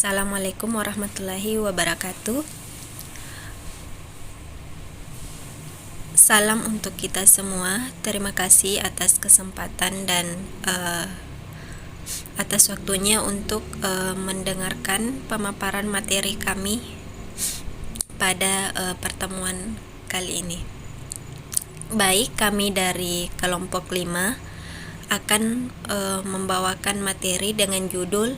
Assalamualaikum warahmatullahi wabarakatuh. Salam untuk kita semua. Terima kasih atas kesempatan dan atas waktunya untuk mendengarkan pemaparan materi kami pada pertemuan kali ini. Baik, kami dari kelompok 5 akan membawakan materi dengan judul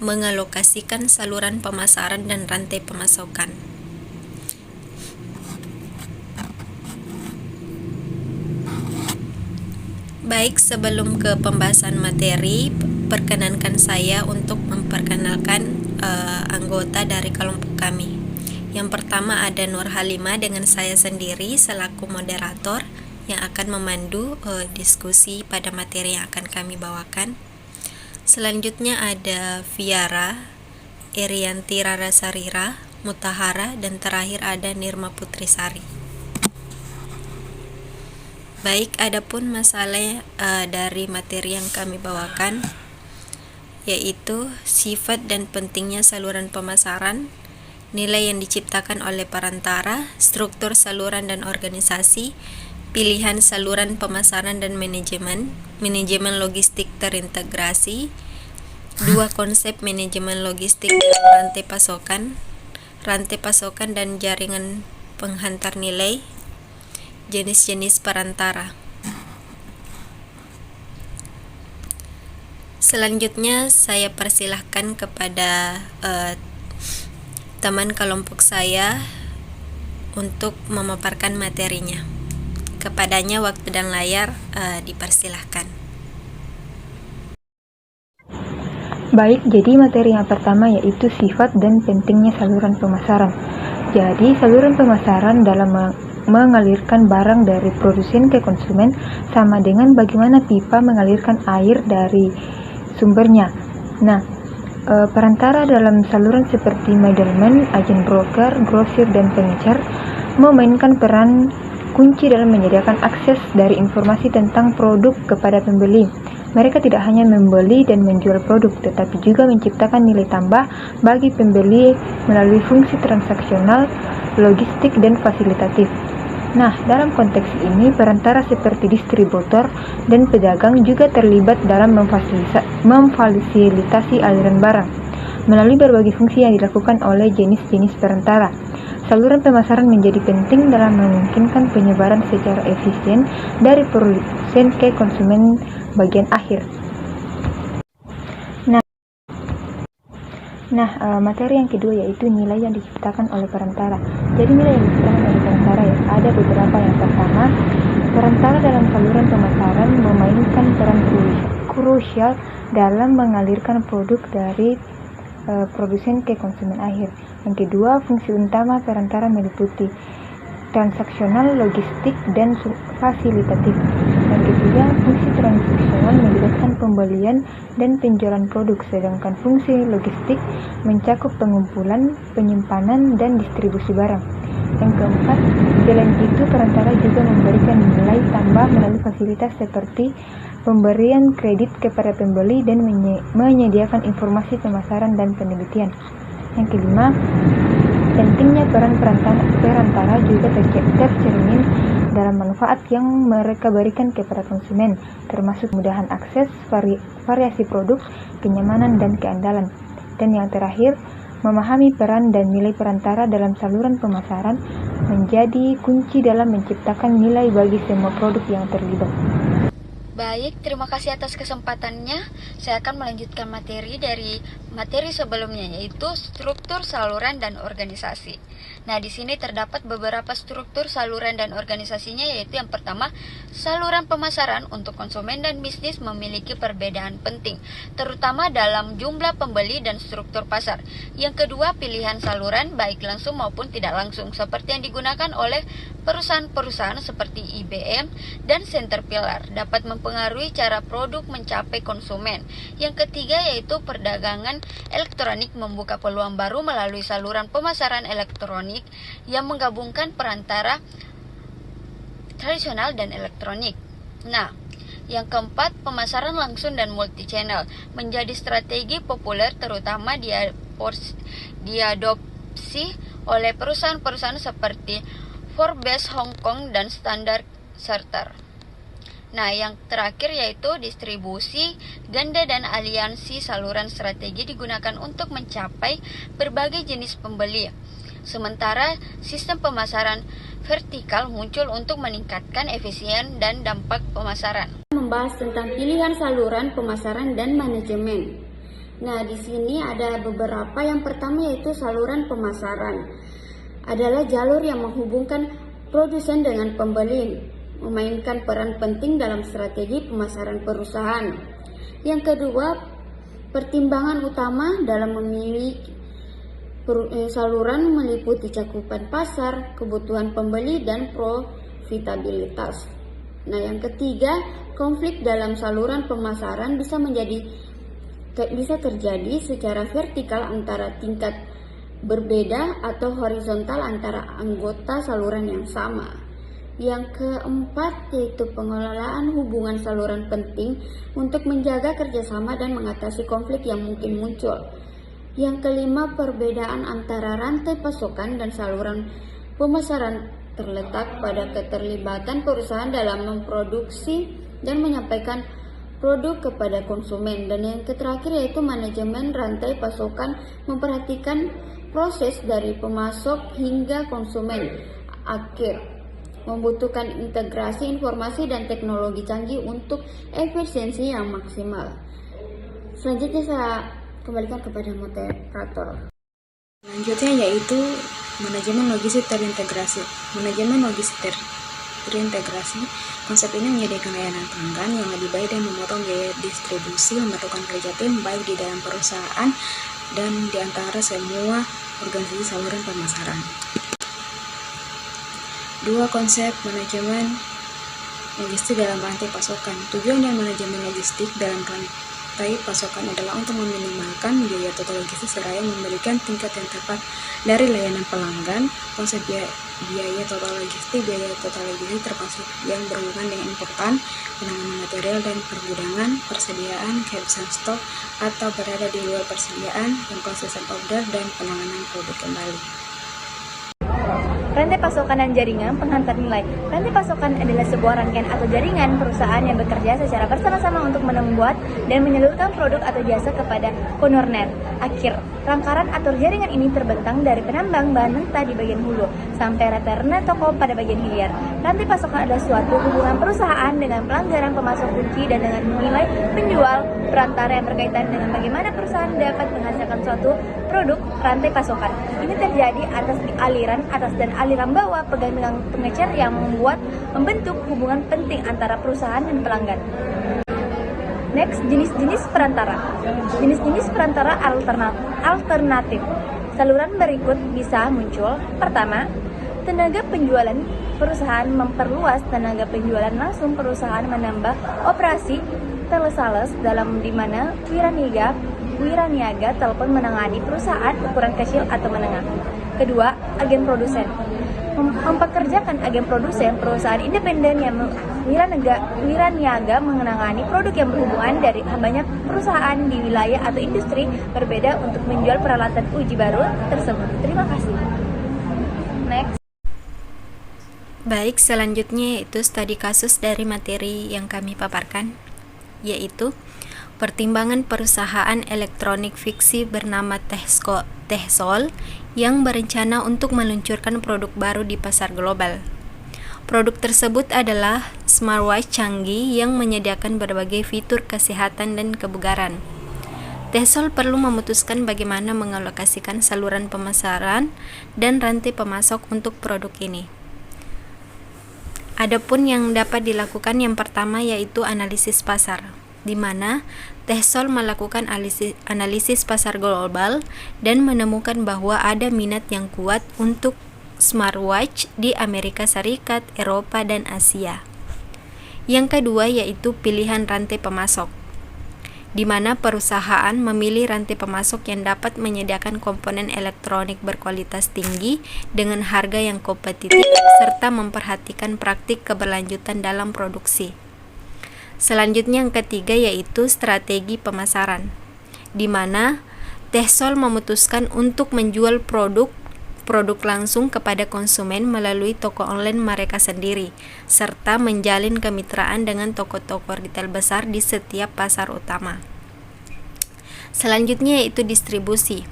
mengalokasikan saluran pemasaran dan rantai pemasokan. Baik, sebelum ke pembahasan materi, perkenankan saya untuk memperkenalkan anggota dari kelompok kami. Yang pertama ada Nur Halimah dengan saya sendiri selaku moderator yang akan memandu diskusi pada materi yang akan kami bawakan. Selanjutnya ada Viara, Irianti Rarasarira, Mutahara, dan terakhir ada Nirma Putrisari. Baik, adapun masalah dari materi yang kami bawakan yaitu sifat dan pentingnya saluran pemasaran, nilai yang diciptakan oleh perantara, struktur saluran dan organisasi, pilihan saluran pemasaran dan manajemen logistik terintegrasi, dua konsep manajemen logistik dan rantai pasokan dan jaringan penghantar nilai, jenis-jenis perantara. Selanjutnya saya persilahkan kepada teman kelompok saya untuk memaparkan materinya. Kepadanya waktu dan layar dipersilahkan. Baik, jadi materi yang pertama yaitu sifat dan pentingnya saluran pemasaran. Jadi, saluran pemasaran dalam mengalirkan barang dari produsen ke konsumen sama dengan bagaimana pipa mengalirkan air dari sumbernya. Nah, perantara dalam saluran seperti middleman, agen broker, grosir, dan pengecer memainkan peran kunci dalam menyediakan akses dari informasi tentang produk kepada pembeli. Mereka tidak hanya membeli dan menjual produk, tetapi juga menciptakan nilai tambah bagi pembeli melalui fungsi transaksional, logistik, dan fasilitatif. Nah, dalam konteks ini, perantara seperti distributor dan pedagang juga terlibat dalam memfasilitasi aliran barang melalui berbagai fungsi yang dilakukan oleh jenis-jenis perantara. Saluran pemasaran menjadi penting dalam memungkinkan penyebaran secara efisien dari produsen ke konsumen bagian akhir. Materi yang kedua yaitu nilai yang diciptakan oleh perantara. Jadi nilai yang diciptakan oleh perantara ya, ada beberapa. Yang pertama, perantara dalam saluran pemasaran memainkan peran krusial dalam mengalirkan produk dari produsen ke konsumen akhir. Yang kedua, fungsi utama perantara meliputi transaksional, logistik, dan fasilitatif. Yang ketiga, fungsi transaksional melibatkan pembelian dan penjualan produk, sedangkan fungsi logistik mencakup pengumpulan, penyimpanan, dan distribusi barang. Yang keempat, selain itu perantara juga memberikan nilai tambah melalui fasilitas seperti pemberian kredit kepada pembeli dan menyediakan informasi pemasaran dan penelitian. Yang kelima, pentingnya peran perantara juga tercermin dalam manfaat yang mereka berikan kepada konsumen, termasuk kemudahan akses, variasi produk, kenyamanan, dan keandalan. Dan yang terakhir, memahami peran dan nilai perantara dalam saluran pemasaran menjadi kunci dalam menciptakan nilai bagi semua produk yang terlibat. Baik, terima kasih atas kesempatannya. Saya akan melanjutkan materi dari materi sebelumnya, yaitu struktur saluran dan organisasi. Nah, di sini terdapat beberapa struktur saluran dan organisasinya, yaitu yang pertama, saluran pemasaran untuk konsumen dan bisnis memiliki perbedaan penting, terutama dalam jumlah pembeli dan struktur pasar. Yang kedua, pilihan saluran baik langsung maupun tidak langsung, seperti yang digunakan oleh perusahaan-perusahaan seperti IBM dan Caterpillar, dapat mempengaruhi cara produk mencapai konsumen. Yang ketiga yaitu perdagangan elektronik membuka peluang baru melalui saluran pemasaran elektronik yang menggabungkan perantara tradisional dan elektronik. Nah, Yang keempat, pemasaran langsung dan multi-channel menjadi strategi populer terutama diadopsi oleh perusahaan-perusahaan seperti Forbes Hong Kong dan Standard Chartered. Nah, yang terakhir yaitu distribusi ganda dan aliansi saluran strategi digunakan untuk mencapai berbagai jenis pembeli. Sementara sistem pemasaran vertikal muncul untuk meningkatkan efisien dan dampak pemasaran. Membahas tentang pilihan saluran pemasaran dan manajemen. Nah, di sini ada beberapa. Yang pertama yaitu saluran pemasaran. Adalah jalur yang menghubungkan produsen dengan pembeli, memainkan peran penting dalam strategi pemasaran perusahaan. Yang kedua, pertimbangan utama dalam memilih saluran meliputi cakupan pasar, kebutuhan pembeli, dan profitabilitas. Nah, yang ketiga, konflik dalam saluran pemasaran bisa terjadi secara vertikal antara tingkat berbeda atau horizontal antara anggota saluran yang sama. Yang keempat yaitu pengelolaan hubungan saluran penting untuk menjaga kerjasama dan mengatasi konflik yang mungkin muncul. Yang kelima, perbedaan antara rantai pasokan dan saluran pemasaran terletak pada keterlibatan perusahaan dalam memproduksi dan menyampaikan produk kepada konsumen. Dan yang terakhir yaitu manajemen rantai pasokan memperhatikan proses dari pemasok hingga konsumen akhir, membutuhkan integrasi informasi dan teknologi canggih untuk efisiensi yang maksimal. Selanjutnya saya kembalikan kepada moderator. Selanjutnya yaitu manajemen logistik terintegrasi. Manajemen logistik terintegrasi, konsep ini menyediakan layanan pelanggan yang lebih baik dan memotong biaya distribusi, memperlukan kerja tim baik di dalam perusahaan dan di antara semua organisasi saluran pemasaran. Dua konsep manajemen logistik dalam rantai pasokan. Tujuan dan manajemen logistik dalam rantai pasokan adalah untuk meminimalkan biaya total logistik seraya memberikan tingkat yang tepat dari layanan pelanggan. Konsep biaya total logistik termasuk yang berhubungan dengan importan, penanganan material dan pergudangan, persediaan, kehabisan stok atau berada di luar persediaan, consistent order, dan penanganan produk kembali. Rantai pasokan dan jaringan penghantar nilai. Rantai pasokan adalah sebuah rangkaian atau jaringan perusahaan yang bekerja secara bersama-sama untuk membuat dan menyalurkan produk atau jasa kepada konsumen akhir. Rangkaian atau jaringan ini terbentang dari penambang bahan mentah di bagian hulu sampai return toko pada bagian hilir. Rantai pasokan adalah suatu hubungan perusahaan dengan pelanggaran pemasok kunci dan dengan nilai penjual perantara yang berkaitan dengan bagaimana perusahaan dapat menghasilkan suatu produk. Rantai pasokan ini terjadi atas dan aliran bawah pegang pengecer yang membentuk hubungan penting antara perusahaan dan pelanggan. Next, jenis-jenis perantara. Jenis-jenis perantara alternatif. Saluran berikut bisa muncul. Pertama, tenaga penjualan. Perusahaan memperluas tenaga penjualan langsung. Perusahaan menambah operasi telesales dalam di mana wiraniaga telepon menangani perusahaan ukuran kecil atau menengah. Kedua, agen produsen. Mempekerjakan agen produsen, perusahaan independen yang wiraniaga menangani produk yang berhubungan dari banyak perusahaan di wilayah atau industri berbeda untuk menjual peralatan uji baru tersebut. Terima kasih. Next. Baik, selanjutnya yaitu studi kasus dari materi yang kami paparkan, yaitu pertimbangan perusahaan elektronik fiksi bernama Tehsol yang berencana untuk meluncurkan produk baru di pasar global. Produk tersebut adalah smartwatch canggih yang menyediakan berbagai fitur kesehatan dan kebugaran. Tehsol perlu memutuskan bagaimana mengalokasikan saluran pemasaran dan rantai pemasok untuk produk ini. Adapun yang dapat dilakukan yang pertama yaitu analisis pasar, di mana Tehsol melakukan analisis pasar global dan menemukan bahwa ada minat yang kuat untuk smartwatch di Amerika Serikat, Eropa, dan Asia. Yang kedua yaitu pilihan rantai pemasok, di mana perusahaan memilih rantai pemasok yang dapat menyediakan komponen elektronik berkualitas tinggi dengan harga yang kompetitif serta memperhatikan praktik keberlanjutan dalam produksi. Selanjutnya yang ketiga yaitu strategi pemasaran, di mana Tehsol memutuskan untuk menjual produk langsung kepada konsumen melalui toko online mereka sendiri, serta menjalin kemitraan dengan toko-toko retail besar di setiap pasar utama. Selanjutnya yaitu distribusi.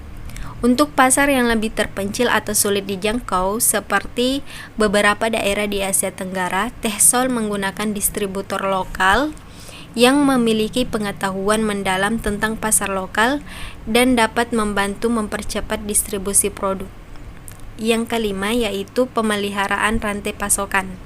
Untuk pasar yang lebih terpencil atau sulit dijangkau, seperti beberapa daerah di Asia Tenggara, Tehsol menggunakan distributor lokal yang memiliki pengetahuan mendalam tentang pasar lokal dan dapat membantu mempercepat distribusi produk. Yang kelima yaitu pemeliharaan rantai pasokan,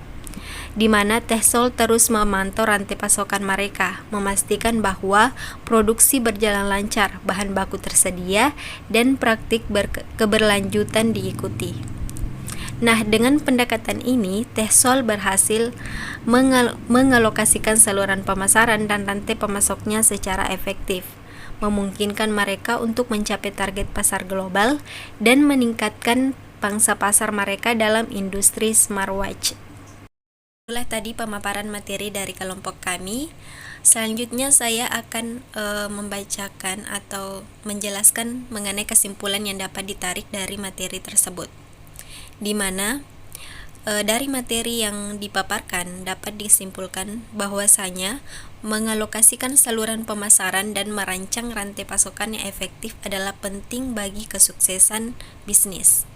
di mana Tehsol terus memantau rantai pasokan mereka, memastikan bahwa produksi berjalan lancar, bahan baku tersedia, dan praktik keberlanjutan diikuti. Nah, dengan pendekatan ini, Tehsol berhasil mengalokasikan saluran pemasaran dan rantai pemasoknya secara efektif, memungkinkan mereka untuk mencapai target pasar global dan meningkatkan pangsa pasar mereka dalam industri smartwatch. Itulah tadi pemaparan materi dari kelompok kami. Selanjutnya saya akan membacakan atau menjelaskan mengenai kesimpulan yang dapat ditarik dari materi tersebut, di mana dari materi yang dipaparkan dapat disimpulkan bahwasanya mengalokasikan saluran pemasaran dan merancang rantai pasokan yang efektif adalah penting bagi kesuksesan bisnis.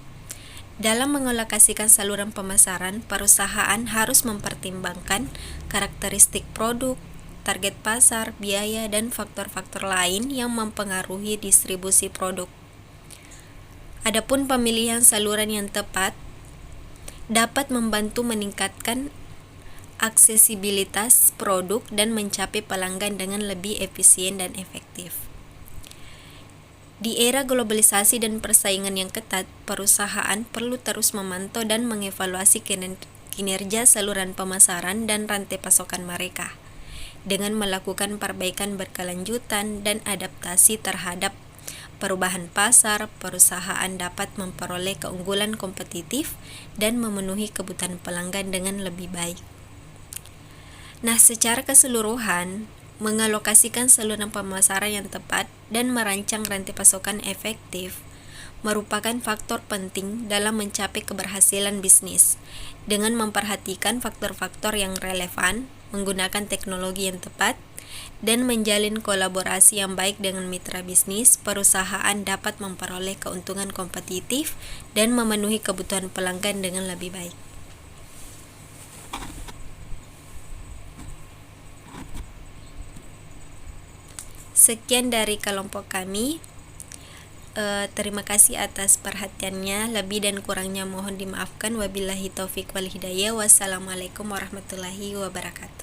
Dalam mengalokasikan saluran pemasaran, perusahaan harus mempertimbangkan karakteristik produk, target pasar, biaya, dan faktor-faktor lain yang mempengaruhi distribusi produk. Adapun pemilihan saluran yang tepat dapat membantu meningkatkan aksesibilitas produk dan mencapai pelanggan dengan lebih efisien dan efektif. Di era globalisasi dan persaingan yang ketat, perusahaan perlu terus memantau dan mengevaluasi kinerja saluran pemasaran dan rantai pasokan mereka. Dengan melakukan perbaikan berkelanjutan dan adaptasi terhadap perubahan pasar, perusahaan dapat memperoleh keunggulan kompetitif dan memenuhi kebutuhan pelanggan dengan lebih baik. Nah, secara keseluruhan, mengalokasikan saluran pemasaran yang tepat dan merancang rantai pasokan efektif merupakan faktor penting dalam mencapai keberhasilan bisnis. Dengan memperhatikan faktor-faktor yang relevan, menggunakan teknologi yang tepat, dan menjalin kolaborasi yang baik dengan mitra bisnis, perusahaan dapat memperoleh keuntungan kompetitif dan memenuhi kebutuhan pelanggan dengan lebih baik. Sekian dari kelompok kami. Terima kasih atas perhatiannya. Lebih dan kurangnya mohon dimaafkan. Wabillahi taufik wal hidayah. Wassalamualaikum warahmatullahi wabarakatuh.